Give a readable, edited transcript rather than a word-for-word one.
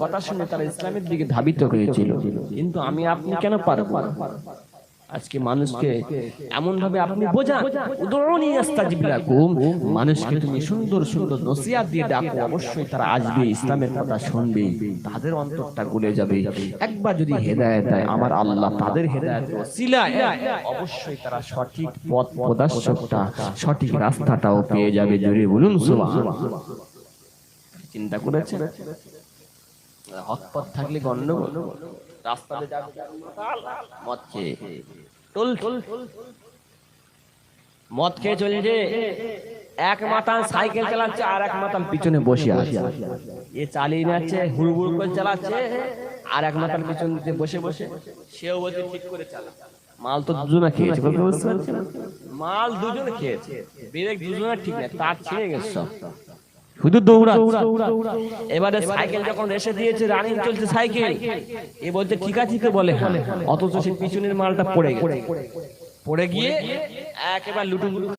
কথা শুনে তারা ইসলামের দিকে ধাবিত হয়েছিল, কিন্তু আমি আপনি কেন পারবো? আজকে মানুষকে এমন ভাবে আপনি বোঝান, উদউনি আস্তাজিব লাকুম, মানুষকে তুমি সুন্দর সুন্দর নসিহত দিয়ে ডাকো, অবশ্যই তারা আসবে, ইসলামের কথা শুনবে, তাদের অন্তরটা গলে যাবে। একবার যদি হেদায়েত দেয় আমার আল্লাহ, তাদের হেদায়েতের ওসিলায় অবশ্যই তারা সঠিক পথ প্রদর্শকটা, সঠিক রাস্তাটাও পেয়ে যাবে। জোরে বলুন সুবহানাল্লাহ। চিন্তা করেছেন? হক পথ থাকলে গন্ডগোল, রাস্তাতে যাবে মদ খেয়ে মদ খেয়ে চলছে, এক মাতাল সাইকেল চালাচ্ছে আর এক মাতাল পিছনে বসে আছে, এ চালিয়ে যাচ্ছে হুড়হুড় করে চালাচ্ছে, আর এক মাতাল পিছন দিকে বসে বসে, সেও বলছে ঠিক করে চালা। মাল তো দুজনে খেয়েছে, বুঝতে পারছেন? মাল দুজনে খেয়েছে, ব্রেক দুজনে ঠিক না, তার ছিঁড়ে গেছে সব, শুধু দৌড়াচ্ছে। এবারে সাইকেল যখন এসে দিয়েছে, রানিং চলছে সাইকেল, এ বলছে ঠিক আছে তো, বলে হ্যাঁ, অথচ সে পিছনের মালটা পড়ে গেছে, পড়ে গিয়ে একেবারে লুটুপুটু